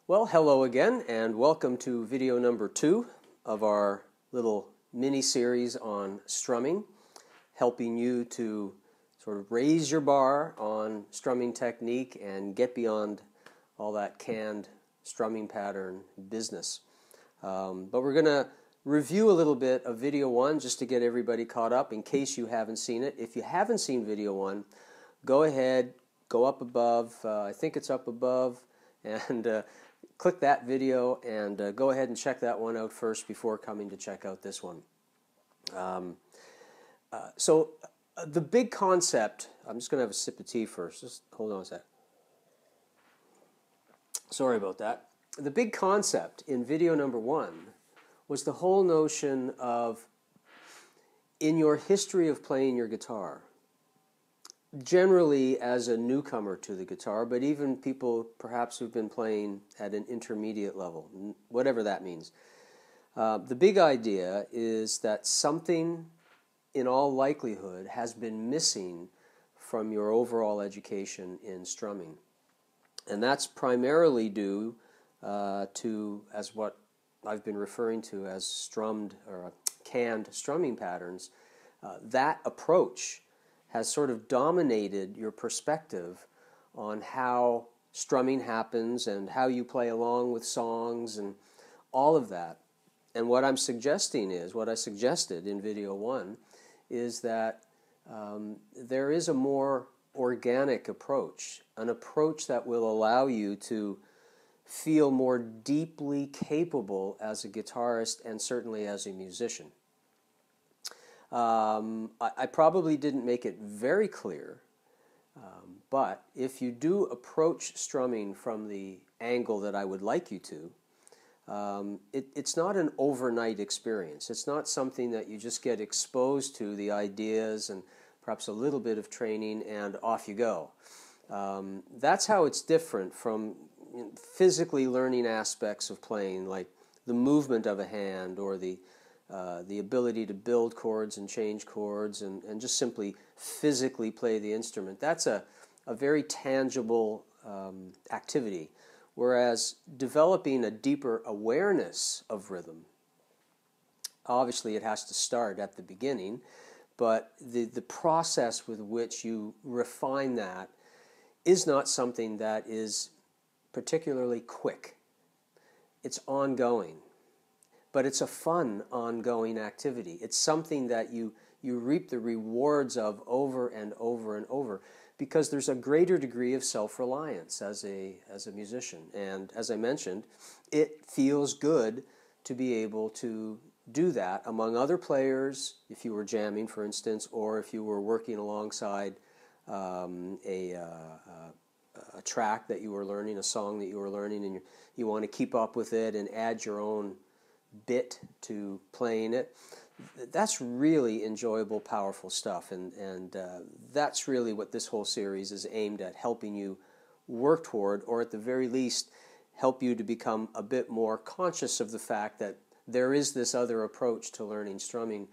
Well, hello again, and welcome to video number 2 of our little mini-series on strumming, helping you to sort of raise your bar on strumming technique and get beyond all that canned strumming pattern business. But we're going to review a little bit of video 1 just to get everybody caught up in case you haven't seen it. If you haven't seen video 1, go ahead, go up above, I think it's up above, and click that video and go ahead and check that one out first before coming to check out this one. The big concept, I'm just going to have a sip of tea first. Just hold on a sec. Sorry about that. The big concept in video number 1 was the whole notion of, in your history of playing your guitar, generally as a newcomer to the guitar, but even people perhaps who've been playing at an intermediate level, whatever that means. The big idea is that something, in all likelihood, has been missing from your overall education in strumming. And that's primarily due to, as what I've been referring to as strummed or canned strumming patterns. That approach has sort of dominated your perspective on how strumming happens and how you play along with songs and all of that. And what I'm suggesting is, what I suggested in video 1, is that there is a more organic approach, an approach that will allow you to feel more deeply capable as a guitarist and certainly as a musician. I probably didn't make it very clear, but if you do approach strumming from the angle that I would like you to, it's not an overnight experience. It's not something that you just get exposed to, the ideas and perhaps a little bit of training and off you go. That's how it's different from physically learning aspects of playing, like the movement of a hand or the ability to build chords and change chords and just simply physically play the instrument. That's a very tangible activity, whereas developing a deeper awareness of rhythm, obviously it has to start at the beginning, but the process with which you refine that is not something that is particularly quick. It's ongoing. But it's a fun, ongoing activity. It's something that you reap the rewards of over and over and over, because there's a greater degree of self-reliance as a musician. And as I mentioned, it feels good to be able to do that among other players, if you were jamming, for instance, or if you were working alongside a track that you were learning, a song that you were learning, and you want to keep up with it and add your own bit to playing it. That's really enjoyable, powerful stuff, and that's really what this whole series is aimed at, helping you work toward, or at the very least help you to become a bit more conscious of the fact that there is this other approach to learning strumming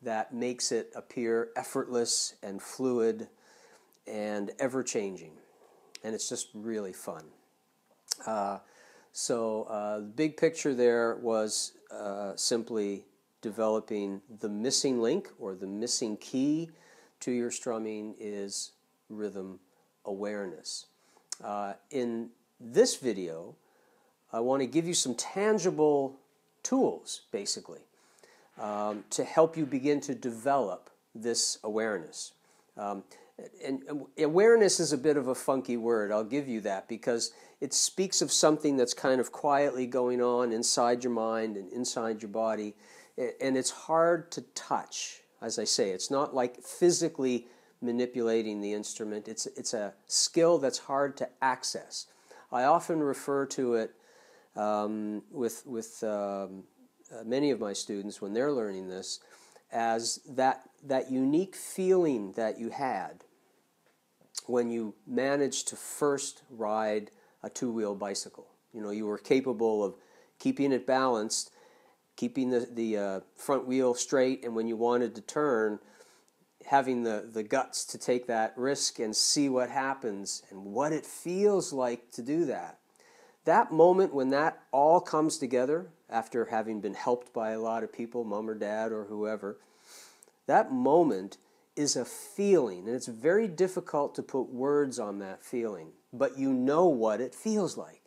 that makes it appear effortless and fluid and ever-changing, and it's just really fun. The big picture there was simply developing the missing link, or the missing key to your strumming is rhythm awareness. In this video, I want to give you some tangible tools, basically, to help you begin to develop this awareness. And awareness is a bit of a funky word, I'll give you that, because it speaks of something that's kind of quietly going on inside your mind and inside your body, and it's hard to touch. As I say, it's not like physically manipulating the instrument. It's a skill that's hard to access. I often refer to it with many of my students when they're learning this as that unique feeling that you had when you managed to first ride a two-wheel bicycle. You know, you were capable of keeping it balanced, keeping the front wheel straight, and when you wanted to turn, having the guts to take that risk and see what happens and what it feels like to do that. that moment when that all comes together, after having been helped by a lot of people, mom or dad or whoever, that moment is a feeling, and it's very difficult to put words on that feeling, but you know what it feels like.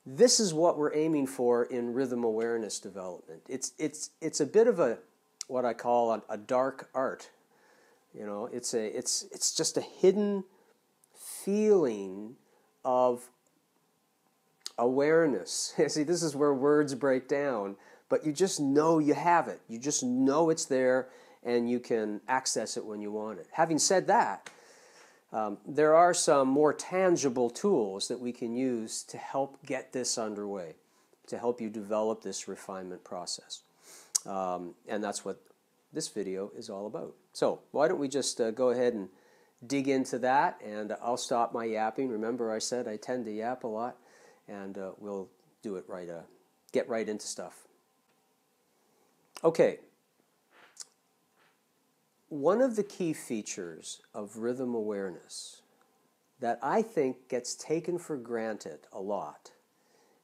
This is what we're aiming for in rhythm awareness development. It's a bit of a what I call a dark art. You know, it's just a hidden feeling of awareness. See, this is where words break down, but you just know you have it. You just know it's there, and you can access it when you want it. Having said that, there are some more tangible tools that we can use to help get this underway, to help you develop this refinement process. And that's what this video is all about. So why don't we just go ahead and dig into that, and I'll stop my yapping. Remember, I said I tend to yap a lot, and we'll do it right, get right into stuff. Okay. One of the key features of rhythm awareness that I think gets taken for granted a lot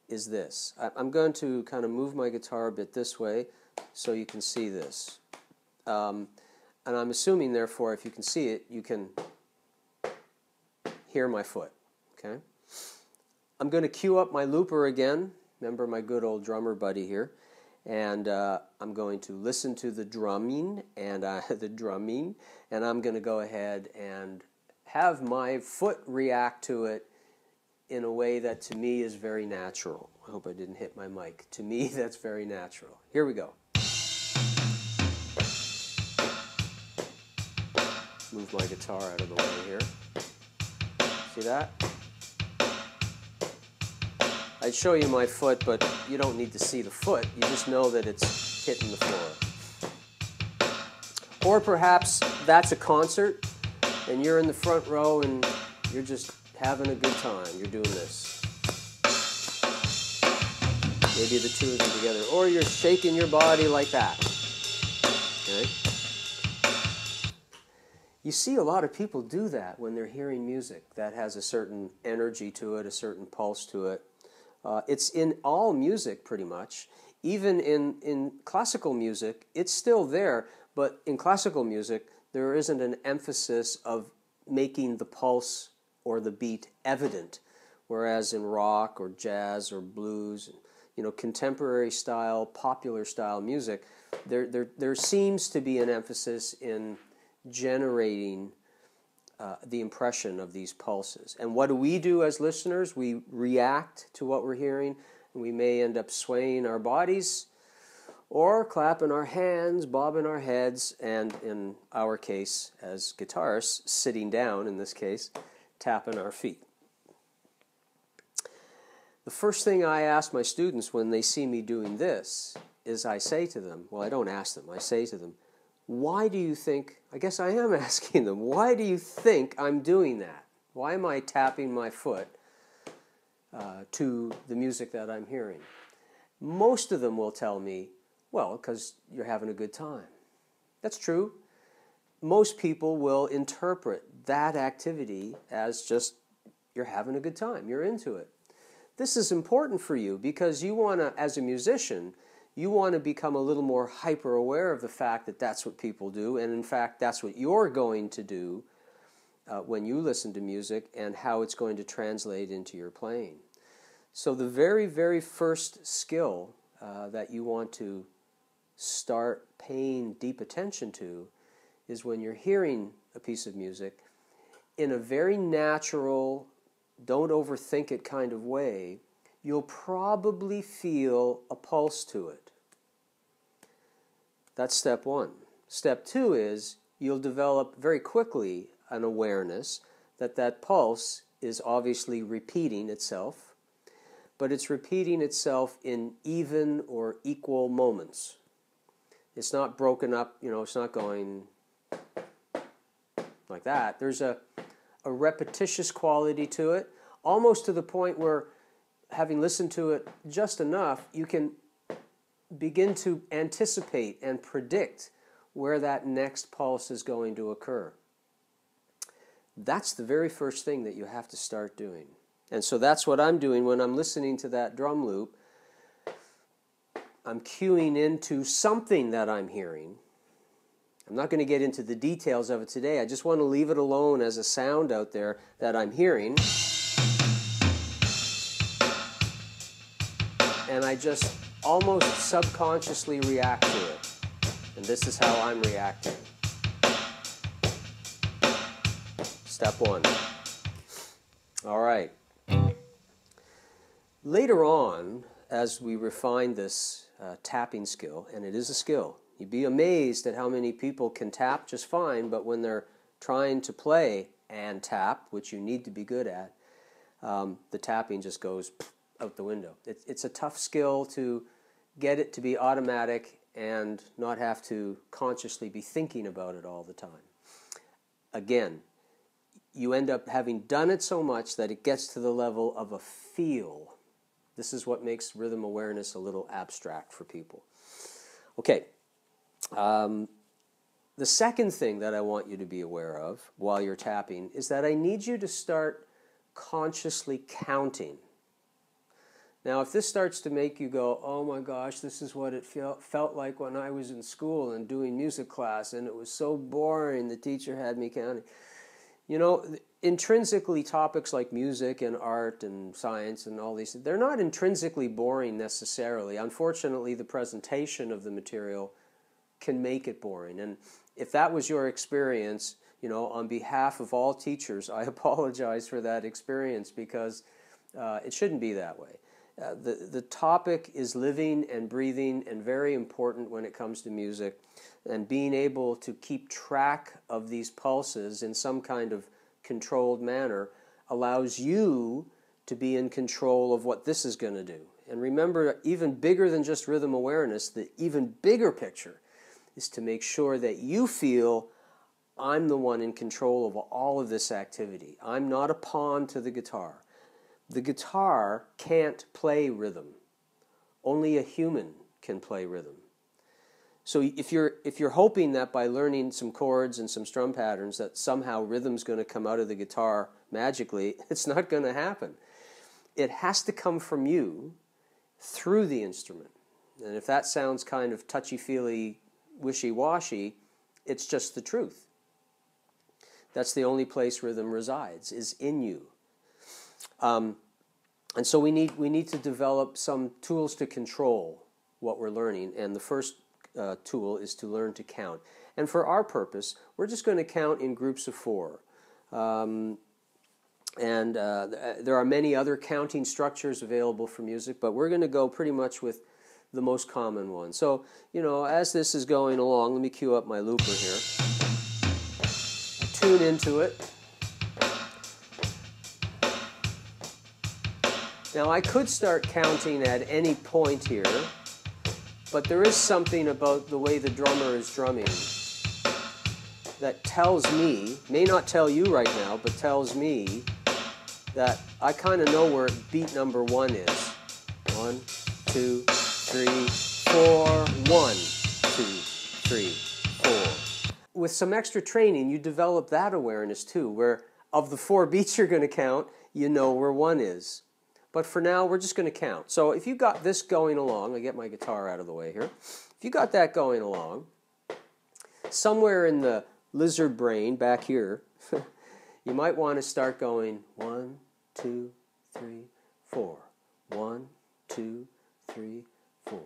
is this. I'm going to kind of move my guitar a bit this way so you can see this. And I'm assuming, therefore, if you can see it, you can hear my foot. Okay? I'm going to cue up my looper again. Remember my good old drummer buddy here. And I'm going to listen to the drumming, and I'm going to go ahead and have my foot react to it in a way that to me is very natural. I hope I didn't hit my mic. To me, that's very natural. Here we go. Move my guitar out of the way here. See that? I'd show you my foot, but you don't need to see the foot. You just know that it's hitting the floor. Or perhaps that's a concert, and you're in the front row, and you're just having a good time. You're doing this. Maybe the two of them together. Or you're shaking your body like that. Okay? You see a lot of people do that when they're hearing music that has a certain energy to it, a certain pulse to it. It's in all music, pretty much. Even in classical music, it's still there, but in classical music, there isn't an emphasis of making the pulse or the beat evident, whereas in rock or jazz or blues, you know, contemporary style, popular style music, there seems to be an emphasis in generating the impression of these pulses. And what do we do as listeners? We react to what we're hearing, and we may end up swaying our bodies or clapping our hands, bobbing our heads, and in our case, as guitarists, sitting down, in this case, tapping our feet. The first thing I ask my students when they see me doing this is I say to them, well, I don't ask them, I say to them, why do you think, I guess I am asking them, why do you think I'm doing that? Why am I tapping my foot to the music that I'm hearing? Most of them will tell me, well, because you're having a good time. That's true. Most people will interpret that activity as just you're having a good time, you're into it. This is important for you because you want to, as a musician, you want to become a little more hyper-aware of the fact that that's what people do, and in fact, that's what you're going to do when you listen to music and how it's going to translate into your playing. So the very, very first skill that you want to start paying deep attention to is when you're hearing a piece of music in a very natural, don't overthink it kind of way, you'll probably feel a pulse to it. That's step one. Step two is you'll develop very quickly an awareness that that pulse is obviously repeating itself, but it's repeating itself in even or equal moments. It's not broken up, you know, it's not going like that. There's a repetitious quality to it, almost to the point where, having listened to it just enough, you can begin to anticipate and predict where that next pulse is going to occur. That's the very first thing that you have to start doing. And so that's what I'm doing when I'm listening to that drum loop. I'm cueing into something that I'm hearing. I'm not going to get into the details of it today. I just want to leave it alone as a sound out there that I'm hearing. And I just almost subconsciously react to it. And this is how I'm reacting. Step one. All right. Later on, as we refine this tapping skill, and it is a skill, you'd be amazed at how many people can tap just fine, but when they're trying to play and tap, which you need to be good at, the tapping just goes out the window. It's a tough skill to get it to be automatic and not have to consciously be thinking about it all the time. Again, you end up having done it so much that it gets to the level of a feel. This is what makes rhythm awareness a little abstract for people. Okay. The second thing that I want you to be aware of while you're tapping is that I need you to start consciously counting. Now, if this starts to make you go, oh my gosh, this is what it felt like when I was in school and doing music class, and it was so boring, the teacher had me counting. You know, intrinsically, topics like music and art and science and all these, they're not intrinsically boring necessarily. Unfortunately, the presentation of the material can make it boring. And if that was your experience, you know, on behalf of all teachers, I apologize for that experience because it shouldn't be that way. The topic is living and breathing and very important when it comes to music, and being able to keep track of these pulses in some kind of controlled manner allows you to be in control of what this is going to do. And remember, even bigger than just rhythm awareness, the even bigger picture is to make sure that you feel I'm the one in control of all of this activity. I'm not a pawn to the guitar. The guitar can't play rhythm. Only a human can play rhythm. So if you're hoping that by learning some chords and some strum patterns that somehow rhythm's going to come out of the guitar magically, it's not going to happen. It has to come from you through the instrument. And if that sounds kind of touchy-feely, wishy-washy, it's just the truth. That's the only place rhythm resides, is in you. And so we need to develop some tools to control what we're learning, and the first tool is to learn to count. And for our purpose, we're just going to count in groups of 4. There are many other counting structures available for music, but we're going to go pretty much with the most common one. So, you know, as this is going along, let me cue up my looper here. Tune into it. Now, I could start counting at any point here, but there is something about the way the drummer is drumming that tells me, may not tell you right now, but tells me that I kind of know where beat number 1 is. 1, 2, 3, 4, 1, 2, 3, 4. With some extra training, you develop that awareness too, where of the 4 beats you're going to count, you know where 1 is. But for now, we're just going to count. So if you got this going along, I get my guitar out of the way here. If you got that going along, somewhere in the lizard brain back here, you might want to start going 1, 2, 3, 4. 1, 2, 3, 4.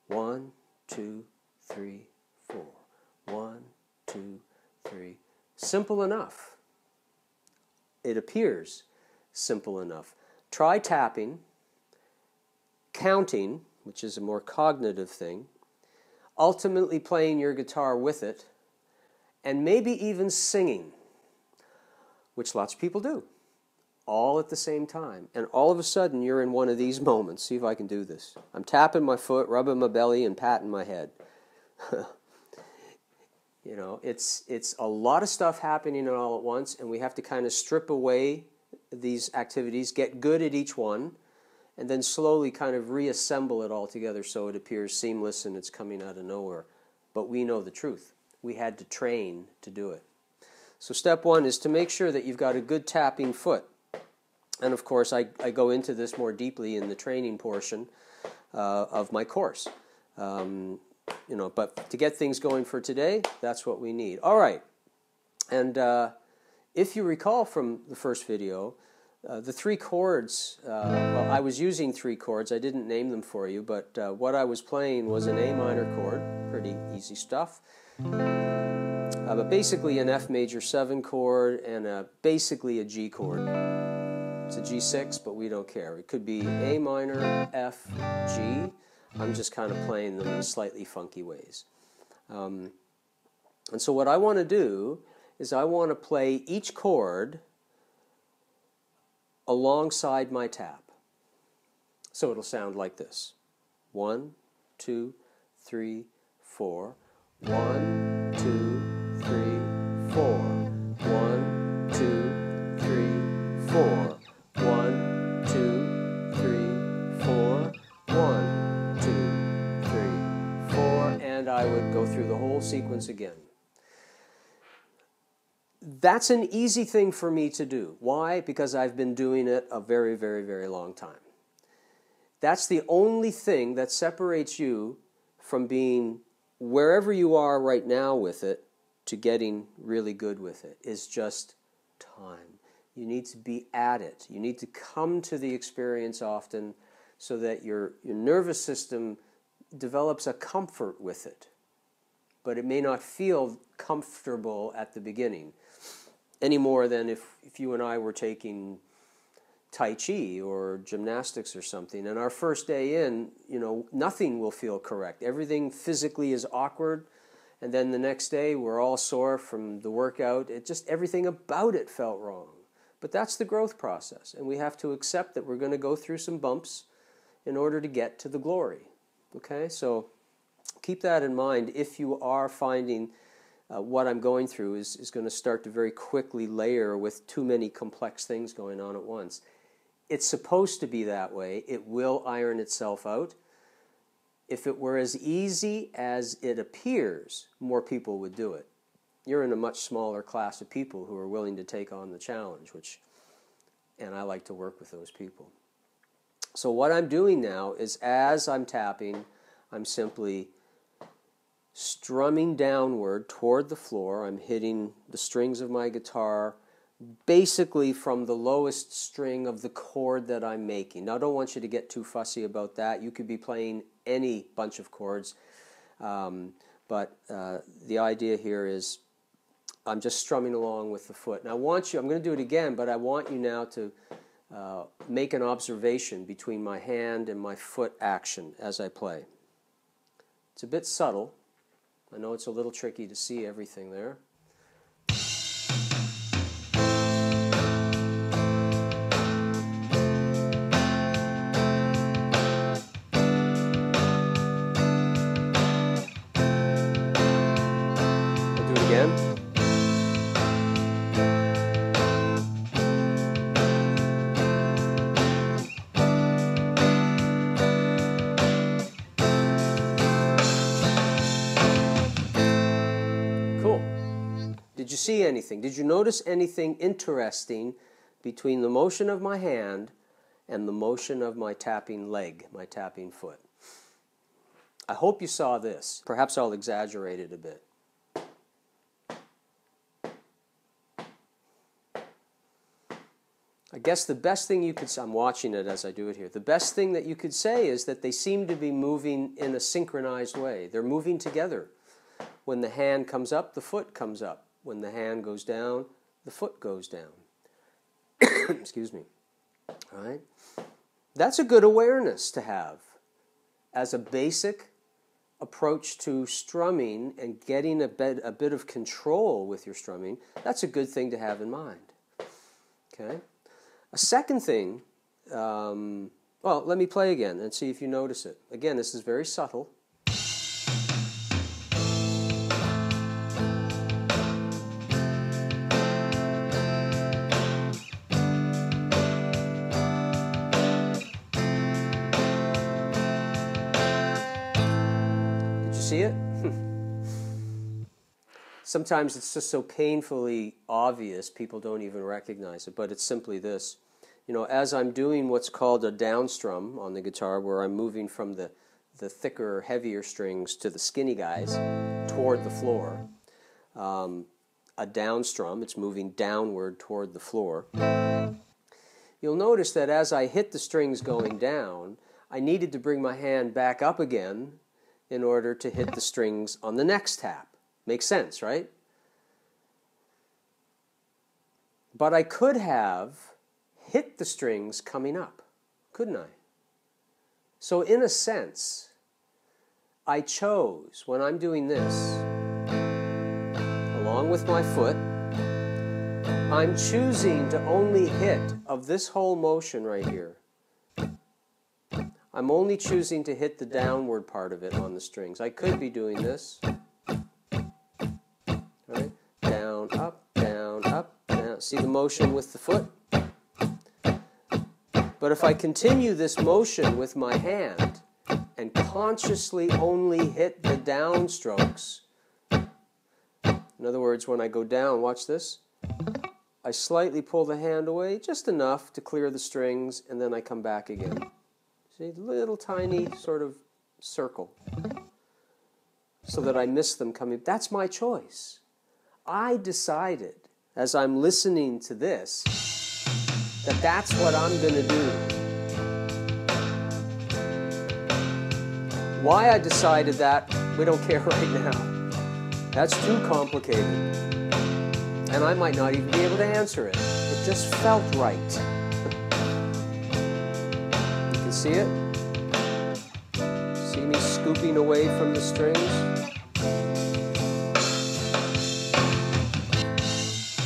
1, 2, 3, 4. 1, 2, 3. Simple enough. It appears simple enough. Try tapping, counting, which is a more cognitive thing, ultimately playing your guitar with it, and maybe even singing, which lots of people do, all at the same time. And all of a sudden, you're in one of these moments. See if I can do this. I'm tapping my foot, rubbing my belly, and patting my head. You know, it's a lot of stuff happening all at once, and we have to kind of strip away these activities, get good at each one, and then slowly kind of reassemble it all together so it appears seamless and it's coming out of nowhere. But we know the truth. We had to train to do it. So step 1 is to make sure that you've got a good tapping foot. And of course, I go into this more deeply in the training portion of my course. But to get things going for today, that's what we need. All right. And if you recall from the first video, the 3 chords, well, I was using 3 chords. I didn't name them for you, but what I was playing was an A minor chord, pretty easy stuff. But basically an F major 7 chord and basically a G chord. It's a G6, but we don't care. It could be A minor, F, G. I'm just kind of playing them in slightly funky ways. And so what I want to do is I want to play each chord alongside my tap. So it'll sound like this. 1, 2, 3, 4. 1, 2, 3, 4. 1, 2, 3, 4. 1, 2, 3, 4. 1, 2, 3, 4. And I would go through the whole sequence again. That's an easy thing for me to do. Why? Because I've been doing it a very, very, very long time. That's the only thing that separates you from being wherever you are right now with it to getting really good with it, is just time. You need to be at it. You need to come to the experience often so that your nervous system develops a comfort with it. But it may not feel comfortable at the beginning, any more than if you and I were taking Tai Chi or gymnastics or something, and our first day in, nothing will feel correct. Everything physically is awkward, and then the next day we're all sore from the workout. Everything about it felt wrong. But that's the growth process, and we have to accept that we're going to go through some bumps in order to get to the glory. Okay, so keep that in mind if you are finding what I'm going through is going to start to very quickly layer with too many complex things going on at once. It's supposed to be that way. It will iron itself out. If it were as easy as it appears, more people would do it. You're in a much smaller class of people who are willing to take on the challenge, and I like to work with those people. So what I'm doing now is, as I'm tapping, I'm simply strumming downward toward the floor. I'm hitting the strings of my guitar basically from the lowest string of the chord that I'm making. Now, I don't want you to get too fussy about that. You could be playing any bunch of chords, but the idea here is I'm just strumming along with the foot. Now, I'm going to do it again, but I want you now to make an observation between my hand and my foot action as I play. It's a bit subtle. I know it's a little tricky to see everything there. I'll do it again. Did you see anything? Did you notice anything interesting between the motion of my hand and the motion of my tapping leg, my tapping foot? I hope you saw this. Perhaps I'll exaggerate it a bit. I guess the best thing you could say, I'm watching it as I do it here, the best thing that you could say is that they seem to be moving in a synchronized way. They're moving together. When the hand comes up, the foot comes up. When the hand goes down, the foot goes down. Excuse me. All right? That's a good awareness to have as a basic approach to strumming and getting a bit of control with your strumming. That's a good thing to have in mind. Okay? A second thing, well, let me play again and see if you notice it. Again, this is very subtle. See it? Sometimes it's just so painfully obvious people don't even recognize it, but it's simply this. you know, as I'm doing what's called a down strum on the guitar, where I'm moving from the thicker, heavier strings to the skinny guys toward the floor, a down strum, it's moving downward toward the floor. You'll notice that as I hit the strings going down, I needed to bring my hand back up again in order to hit the strings on the next tap. Makes sense, right? But I could have hit the strings coming up, couldn't I? So in a sense, I chose, when I'm doing this, along with my foot, I'm choosing to only hit, of this whole motion right here, I'm only choosing to hit the downward part of it on the strings. I could be doing this. Right? Down, up, down, up, down. See the motion with the foot? But if I continue this motion with my hand and consciously only hit the down strokes, in other words, when I go down, watch this, I slightly pull the hand away, just enough to clear the strings, and then I come back again. See, little tiny sort of circle, so that I miss them coming. That's my choice. I decided, as I'm listening to this, that that's what I'm going to do. Why I decided that, we don't care right now. That's too complicated. And I might not even be able to answer it. It just felt right. You can see it? See me scooping away from the strings?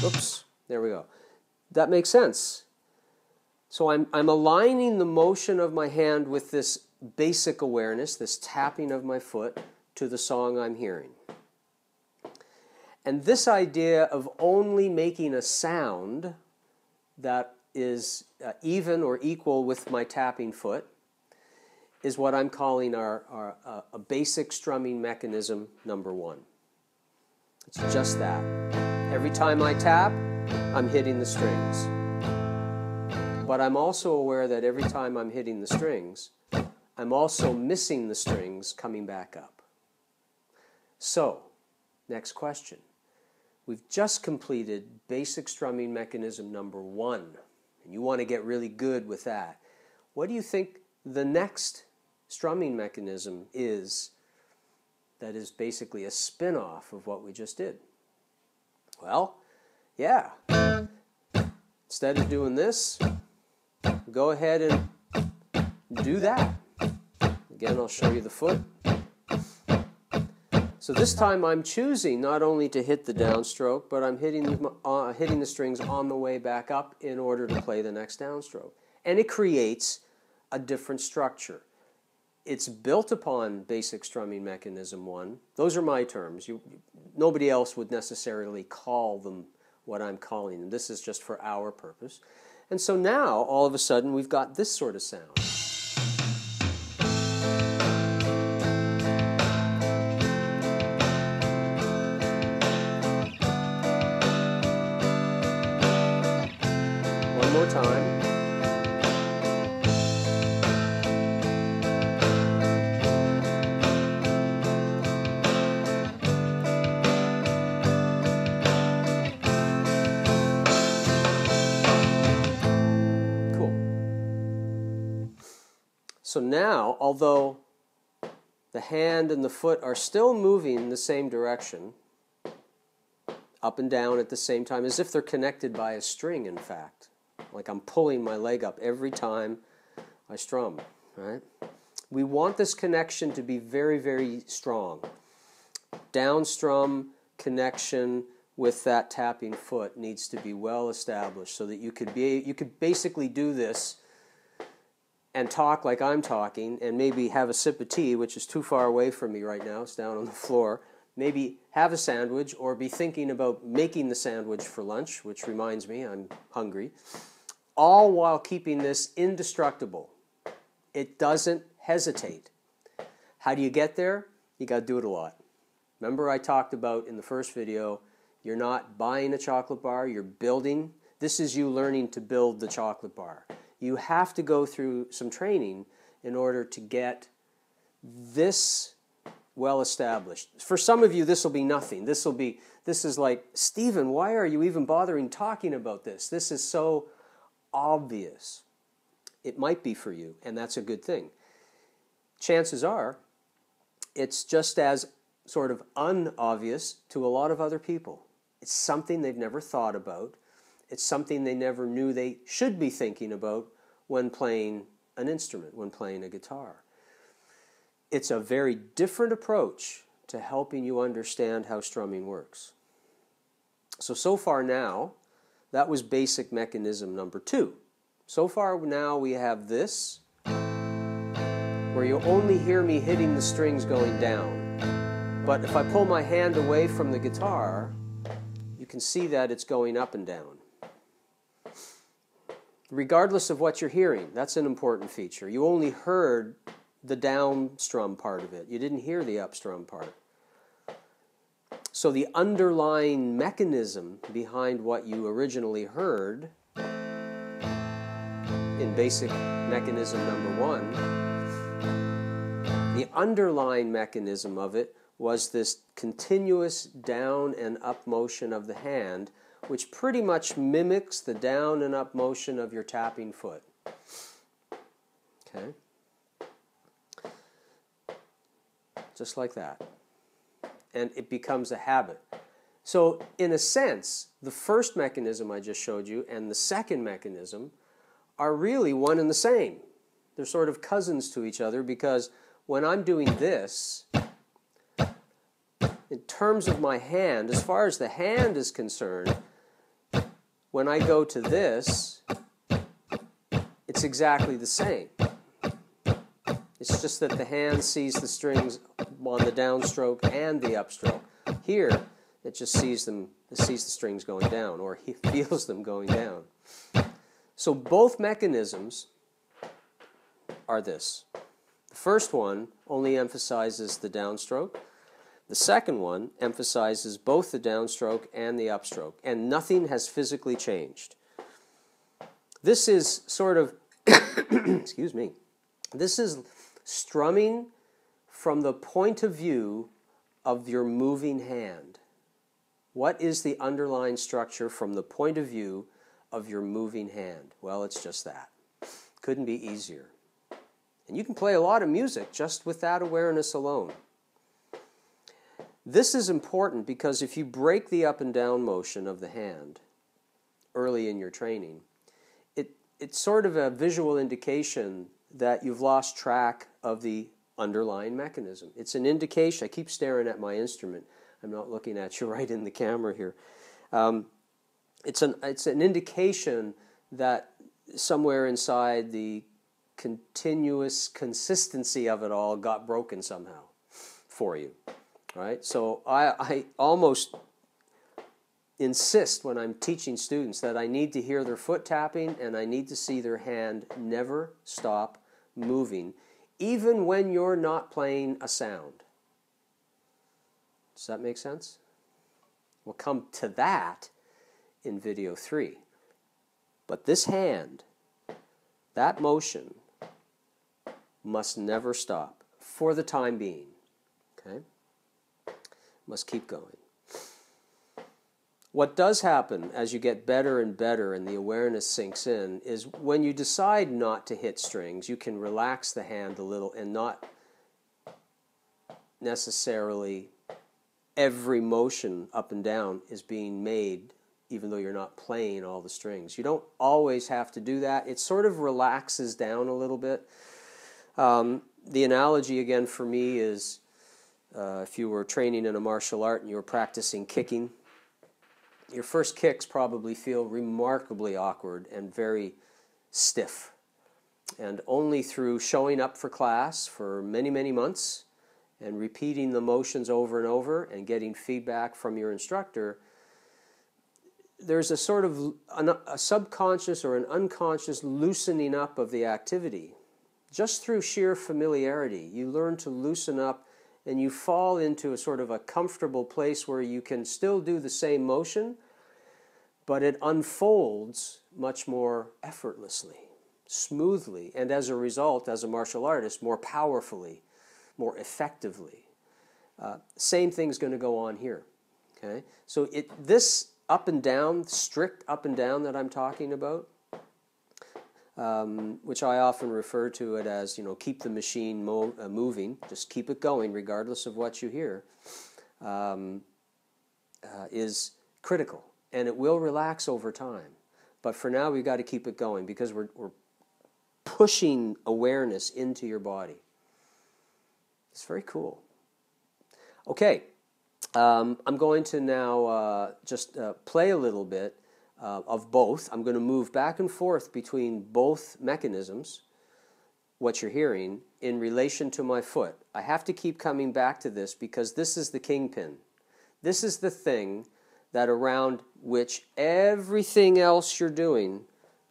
Oops, there we go. That makes sense. So I'm aligning the motion of my hand with this basic awareness, this tapping of my foot, to the song I'm hearing. And this idea of only making a sound that is even or equal with my tapping foot is what I'm calling a basic strumming mechanism number one. It's just that. Every time I tap, I'm hitting the strings. But I'm also aware that every time I'm hitting the strings, I'm also missing the strings coming back up. So, next question. We've just completed basic strumming mechanism number one, and you want to get really good with that. What do you think the next strumming mechanism is that is basically a spin-off of what we just did? Well, yeah. Instead of doing this, go ahead and do that. Again, I'll show you the foot. So this time I'm choosing not only to hit the downstroke, but I'm hitting the strings on the way back up in order to play the next downstroke. And it creates a different structure. It's built upon basic strumming mechanism one. Those are my terms. Nobody else would necessarily call them what I'm calling them. This is just for our purpose. And so now, all of a sudden, we've got this sort of sound. One more time. So now, although the hand and the foot are still moving in the same direction, up and down at the same time, as if they're connected by a string, in fact. Like I'm pulling my leg up every time I strum, right? We want this connection to be very, very strong. Down strum connection with that tapping foot needs to be well established so that you could basically do this and talk like I'm talking, and maybe have a sip of tea, which is too far away from me right now. It's down on the floor. Maybe have a sandwich, or be thinking about making the sandwich for lunch, which reminds me I'm hungry, all while keeping this indestructible. It doesn't hesitate. How do you get there? You got to do it a lot. Remember I talked about in the first video, you're not buying a chocolate bar, you're building This is you learning to build the chocolate bar. You have to go through some training in order to get this well established. For some of you, this will be nothing. This is like, Stephen, why are you even bothering talking about this? This is so obvious. It might be for you, and that's a good thing. Chances are, it's just as sort of unobvious to a lot of other people. It's something they've never thought about. It's something they never knew they should be thinking about when playing an instrument, when playing a guitar. It's a very different approach to helping you understand how strumming works. So far now, that was basic mechanism number 2. So far now we have this, where you only hear me hitting the strings going down. But if I pull my hand away from the guitar, you can see that it's going up and down. Regardless of what you're hearing, that's an important feature. You only heard the down strum part of it. You didn't hear the up strum part. So the underlying mechanism behind what you originally heard in basic mechanism number 1, the underlying mechanism of it was this continuous down and up motion of the hand, which pretty much mimics the down and up motion of your tapping foot. Okay? Just like that. And it becomes a habit. So, in a sense, the first mechanism I just showed you and the second mechanism are really one and the same. They're sort of cousins to each other, because when I'm doing this, in terms of my hand, as far as the hand is concerned, when I go to this, it's exactly the same. It's just that the hand sees the strings on the downstroke and the upstroke. Here, it just sees the strings going down, or he feels them going down. So both mechanisms are this. The first one only emphasizes the downstroke. The second one emphasizes both the downstroke and the upstroke, and nothing has physically changed. This is sort of, excuse me, this is strumming from the point of view of your moving hand. What is the underlying structure from the point of view of your moving hand? Well, it's just that. Couldn't be easier. And you can play a lot of music just with that awareness alone. This is important because if you break the up and down motion of the hand early in your training, it's sort of a visual indication that you've lost track of the underlying mechanism. It's an indication. I keep staring at my instrument. I'm not looking at you right in the camera here. It's an indication that somewhere inside the continuous consistency of it all got broken somehow for you. Right? So I almost insist when I'm teaching students that I need to hear their foot tapping and I need to see their hand never stop moving, even when you're not playing a sound. Does that make sense? We'll come to that in video 3. But this hand, that motion, must never stop for the time being. Okay? Must keep going. What does happen as you get better and better and the awareness sinks in is when you decide not to hit strings, you can relax the hand a little and not necessarily every motion up and down is being made even though you're not playing all the strings. You don't always have to do that. It sort of relaxes down a little bit. The analogy again for me is if you were training in a martial art and you were practicing kicking, your first kicks probably feel remarkably awkward and very stiff. And only through showing up for class for many, many months and repeating the motions over and over and getting feedback from your instructor, there's a sort of a subconscious or an unconscious loosening up of the activity. Just through sheer familiarity, you learn to loosen up and you fall into a sort of a comfortable place where you can still do the same motion, but it unfolds much more effortlessly, smoothly, and as a result, as a martial artist, more powerfully, more effectively. Same thing's going to go on here. Okay, so this up and down, strict up and down that I'm talking about, which I often refer to it as, keep the machine moving, just keep it going regardless of what you hear, is critical. And it will relax over time. But for now, we've got to keep it going because we're pushing awareness into your body. It's very cool. Okay, I'm going to now just play a little bit of both. I'm going to move back and forth between both mechanisms, what you're hearing, in relation to my foot. I have to keep coming back to this because this is the kingpin. This is the thing that around which everything else you're doing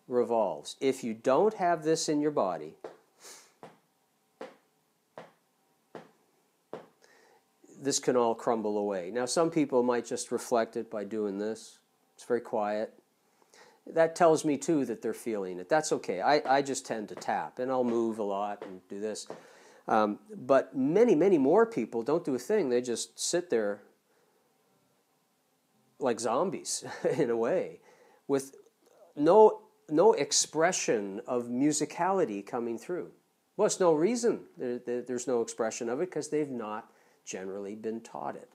revolves. If you don't have this in your body, this can all crumble away. Now, some people might just reflect it by doing this. It's very quiet. That tells me, too, that they're feeling it. That's okay. I just tend to tap, and I'll move a lot and do this. But many, many more people don't do a thing. They just sit there like zombies, in a way, with no expression of musicality coming through. Well, it's no reason there's no expression of it because they've not generally been taught it.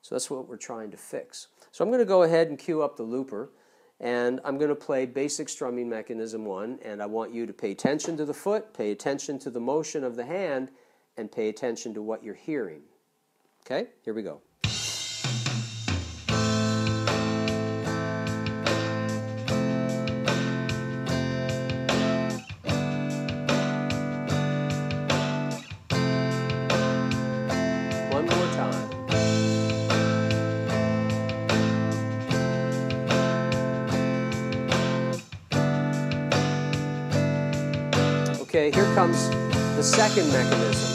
So that's what we're trying to fix. So I'm going to go ahead and cue up the looper, and I'm going to play basic strumming mechanism 1, and I want you to pay attention to the foot, pay attention to the motion of the hand, and pay attention to what you're hearing. Okay, here we go. Okay, here comes the second mechanism.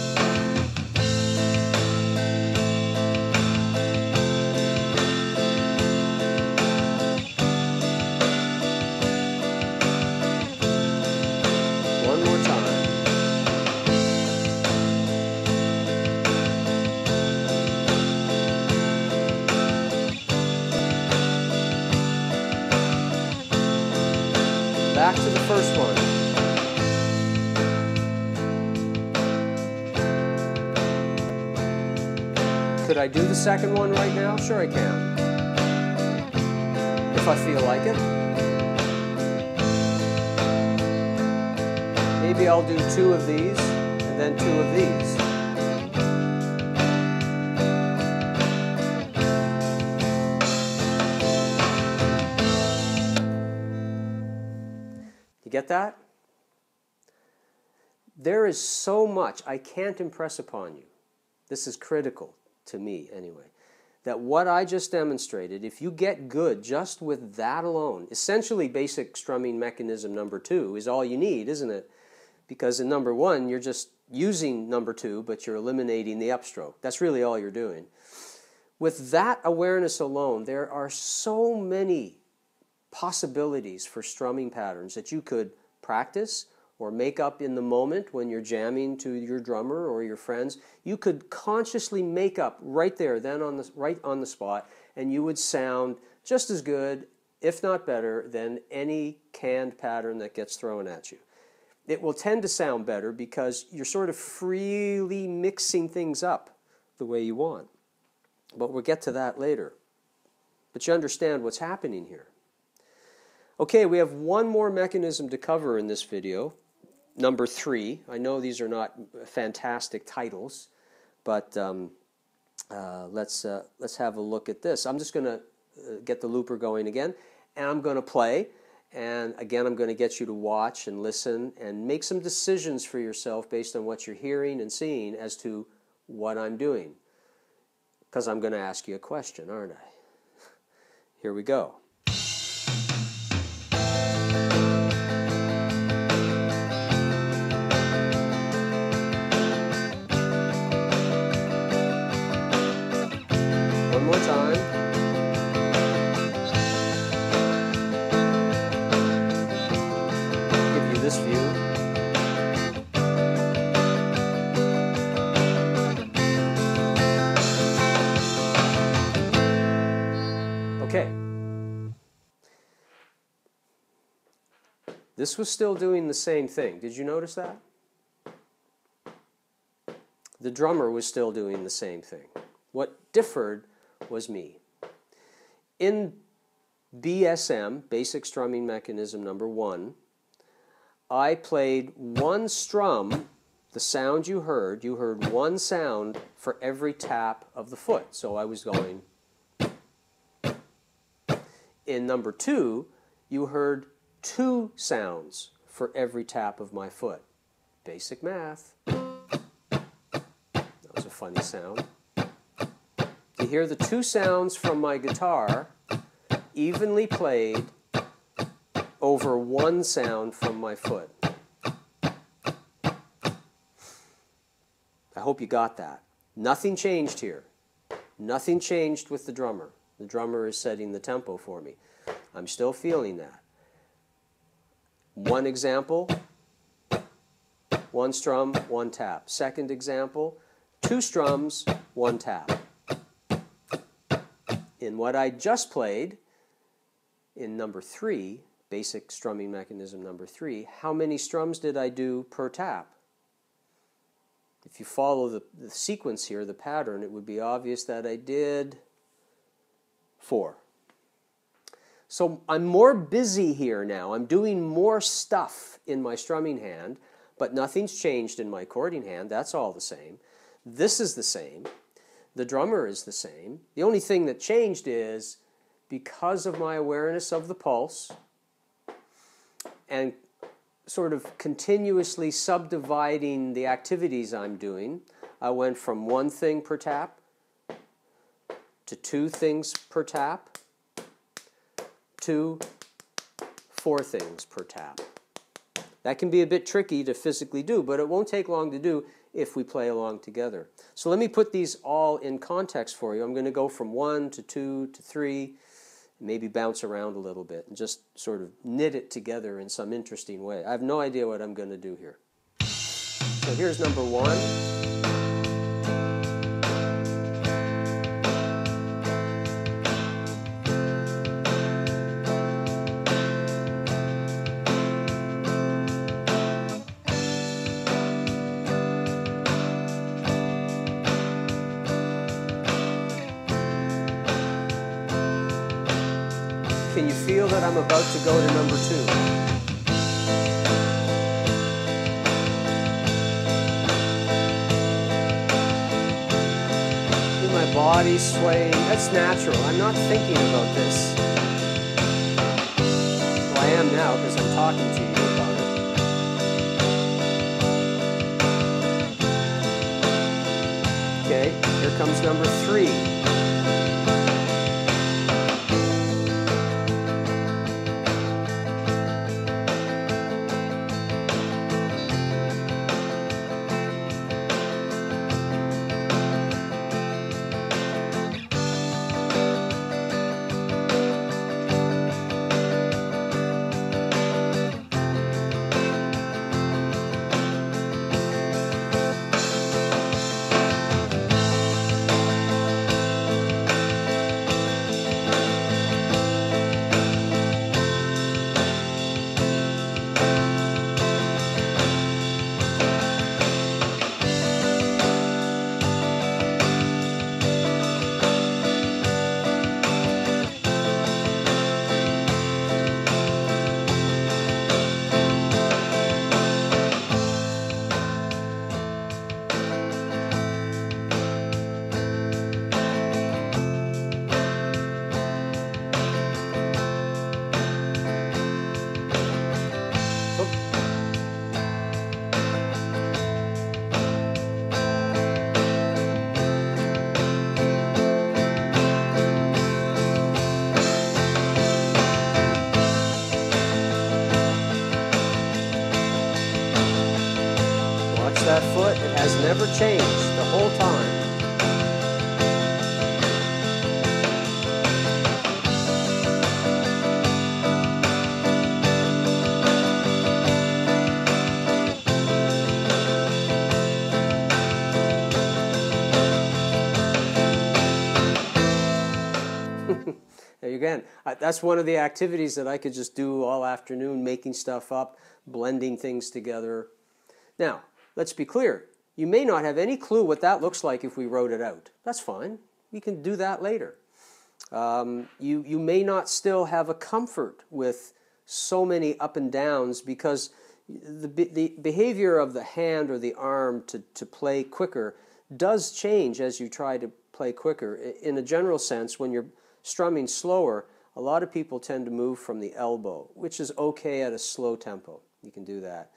One more time. Back to the first one. Could I do the second one right now? Sure I can. If I feel like it. Maybe I'll do 2 of these and then 2 of these. You get that? There is so much I can't impress upon you. This is critical. To me, anyway, that what I just demonstrated, if you get good just with that alone, essentially basic strumming mechanism number 2 is all you need, isn't it? Because in number 1, you're just using number 2, but you're eliminating the upstroke. That's really all you're doing. With that awareness alone, there are so many possibilities for strumming patterns that you could practice or make up in the moment when you're jamming to your drummer or your friends. You could consciously make up right there, then right on the spot, and you would sound just as good, if not better, than any canned pattern that gets thrown at you. It will tend to sound better because you're sort of freely mixing things up the way you want. But we'll get to that later. But you understand what's happening here. Okay, we have one more mechanism to cover in this video. Number 3. I know these are not fantastic titles, but let's have a look at this. I'm just going to get the looper going again, and I'm going to play. And again, I'm going to get you to watch and listen and make some decisions for yourself based on what you're hearing and seeing as to what I'm doing. Because I'm going to ask you a question, aren't I? Here we go. One more time. this was still doing the same thing. Did you notice that? The drummer was still doing the same thing. What differed was me. In BSM, Basic Strumming Mechanism number 1, I played one strum, the sound you heard one sound for every tap of the foot. So I was going. In number 2, you heard 2 sounds for every tap of my foot. Basic math. That was a funny sound. You hear the 2 sounds from my guitar evenly played over 1 sound from my foot. I hope you got that. Nothing changed here. Nothing changed with the drummer. The drummer is setting the tempo for me. I'm still feeling that. One example, 1 strum, 1 tap. Second example, 2 strums, 1 tap. In what I just played, in number 3, Basic Strumming Mechanism number 3, how many strums did I do per tap? If you follow the sequence here, the pattern, it would be obvious that I did 4. So I'm more busy here now. I'm doing more stuff in my strumming hand, but nothing's changed in my chording hand. That's all the same. This is the same. The drummer is the same. The only thing that changed is because of my awareness of the pulse and sort of continuously subdividing the activities I'm doing, I went from 1 thing per tap to 2 things per tap to 4 things per tap. That can be a bit tricky to physically do, but it won't take long to do if we play along together. So let me put these all in context for you. I'm going to go from 1 to 2 to 3, maybe bounce around a little bit and just sort of knit it together in some interesting way. I have no idea what I'm going to do here. So here's number 1. Can you feel that I'm about to go to number 2? Feel my body swaying. That's natural. I'm not thinking about this. Well, I am now because I'm talking to you about it. Okay, here comes number 3. That foot, it has never changed the whole time. again, that's one of the activities that I could just do all afternoon, making stuff up, blending things together. Now, let's be clear. You may not have any clue what that looks like if we wrote it out. That's fine. We can do that later. You may not still have a comfort with so many up and downs because the behavior of the hand or the arm to play quicker does change as you try to play quicker. In a general sense, when you're strumming slower, a lot of people tend to move from the elbow, which is okay at a slow tempo. You can do that.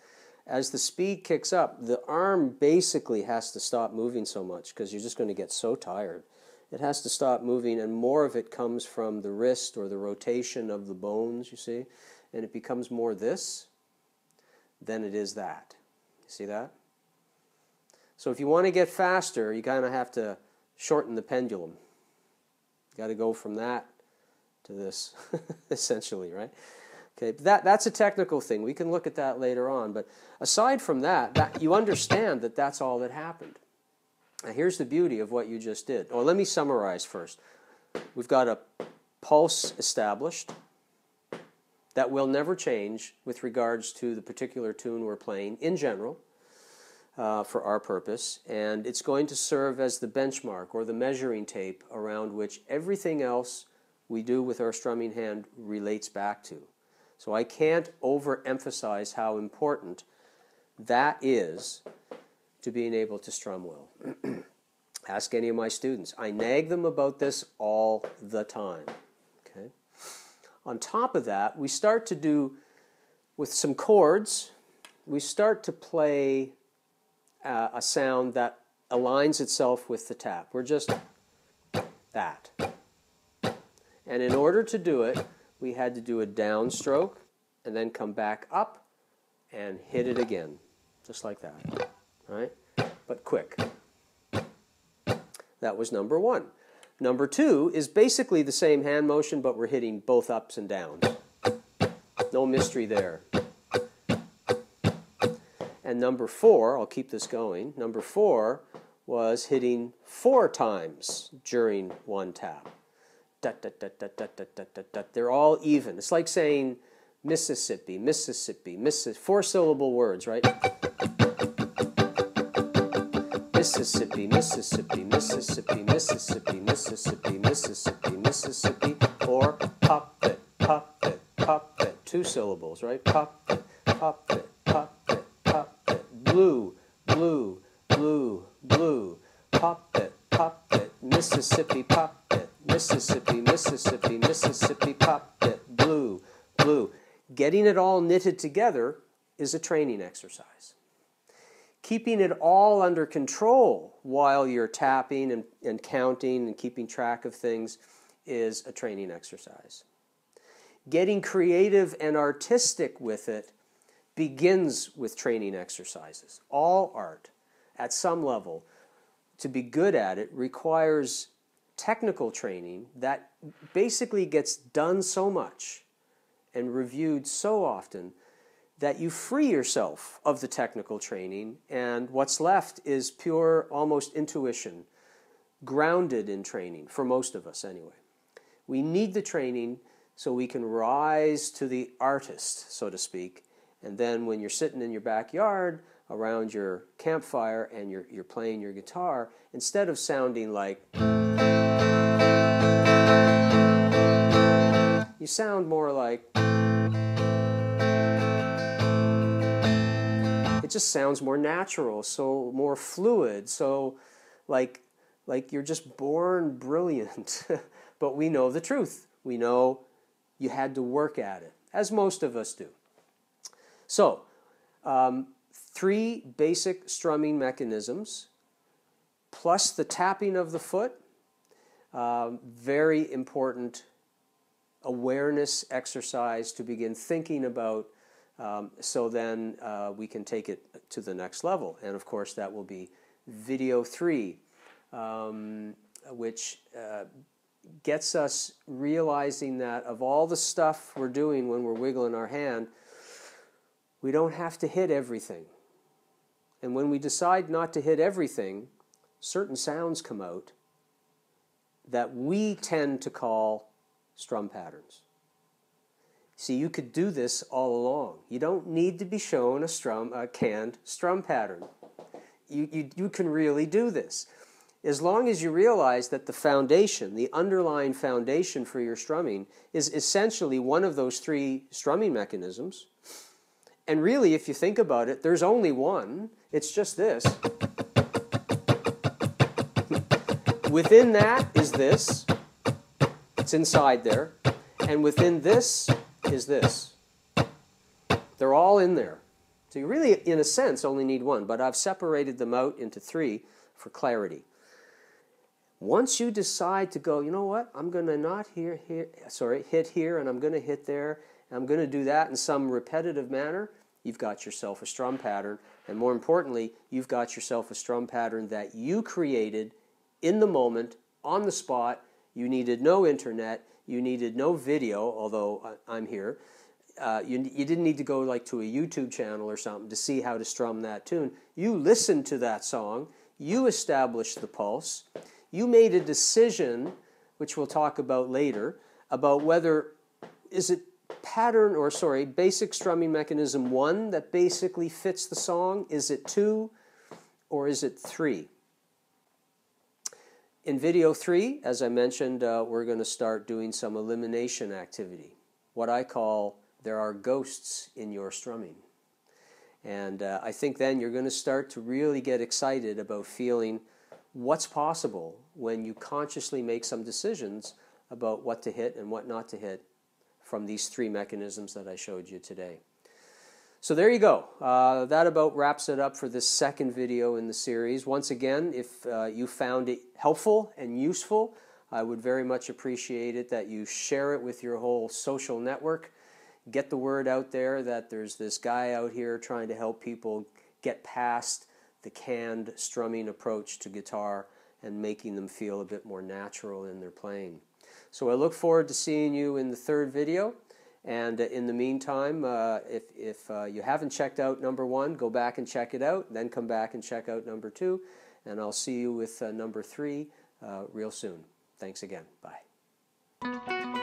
As the speed kicks up, the arm basically has to stop moving so much because you're just going to get so tired. It has to stop moving, and more of it comes from the wrist or the rotation of the bones, you see, and it becomes more this than it is that. You see that? So if you want to get faster, you kind of have to shorten the pendulum. You got to go from that to this, essentially, right? Okay, that's a technical thing. We can look at that later on. But aside from that, you understand that that's all that happened. Now, here's the beauty of what you just did. Well, let me summarize first. We've got a pulse established that will never change with regards to the particular tune we're playing in general for our purpose. And it's going to serve as the benchmark or the measuring tape around which everything else we do with our strumming hand relates back to. So I can't overemphasize how important that is to being able to strum well. Ask any of my students. I nag them about this all the time. Okay. On top of that, we start to do, with some chords, we start to play a sound that aligns itself with the tap. We're just that. And in order to do it, we had to do a downstroke and then come back up and hit it again, just like that, right? But quick. That was number one. Number two is basically the same hand motion, but we're hitting both ups and downs. No mystery there. And number four, I'll keep this going, number four was hitting 4 times during one tap. Dut, dut, dut, dut, dut, dut, dut, dut, dut. They're all even. It's like saying Mississippi, Mississippi, Mississippi. 4-syllable words, right? Mississippi, Mississippi, Mississippi, Mississippi, Mississippi, Mississippi, Mississippi, or pop it, pop it, pop it. 2 syllables, right? Pop it, pop it, pop it, pop it. Blue, blue, blue, blue. Pop it, Mississippi, pop it. Mississippi, Mississippi, Mississippi, pop it. Blue, blue. Getting it all knitted together is a training exercise. Keeping it all under control while you're tapping and counting and keeping track of things is a training exercise. Getting creative and artistic with it begins with training exercises. All art, at some level, to be good at it requires technical training that basically gets done so much and reviewed so often that you free yourself of the technical training, and what's left is pure, almost intuition, grounded in training, for most of us anyway. We need the training so we can rise to the artist, so to speak, and then when you're sitting in your backyard around your campfire and you're playing your guitar, instead of sounding like, you sound more like, it just sounds more natural, so more fluid, so like you're just born brilliant. But we know the truth. We know you had to work at it, as most of us do. So, 3 basic strumming mechanisms, plus the tapping of the foot, very important awareness exercise to begin thinking about, so then we can take it to the next level. And of course that will be video 3, which gets us realizing that of all the stuff we're doing when we're wiggling our hand, we don't have to hit everything. And when we decide not to hit everything, certain sounds come out that we tend to call strum patterns. See, you could do this all along. You don't need to be shown a canned strum pattern. You can really do this. As long as you realize that the foundation, the underlying foundation for your strumming is essentially one of those three strumming mechanisms. And really, if you think about it, there's only one. It's just this. Within that is this. It's inside there. And within this is this. They're all in there. So you really, in a sense, only need one. But I've separated them out into three for clarity. Once you decide to go, you know what, I'm going to not hit here, and I'm going to hit there, and I'm going to do that in some repetitive manner, you've got yourself a strum pattern. And more importantly, you've got yourself a strum pattern that you created in the moment, on the spot. You needed no internet. You needed no video, although I'm here. You didn't need to go like to a YouTube channel or something to see how to strum that tune. You listened to that song. You established the pulse. You made a decision, which we'll talk about later, about whether is it basic strumming mechanism 1 that basically fits the song? Is it 2 or is it 3? In video 3, as I mentioned, we're going to start doing some elimination activity. What I call, there are ghosts in your strumming. And I think then you're going to start to really get excited about feeling what's possible when you consciously make some decisions about what to hit and what not to hit from these three mechanisms that I showed you today. So there you go. That about wraps it up for this second video in the series. Once again, if you found it helpful and useful, I would very much appreciate it that you share it with your whole social network. Get the word out there that there's this guy out here trying to help people get past the canned strumming approach to guitar and making them feel a bit more natural in their playing. So I look forward to seeing you in the third video. And in the meantime, if you haven't checked out number 1, go back and check it out. Then come back and check out number 2. And I'll see you with number 3 real soon. Thanks again. Bye.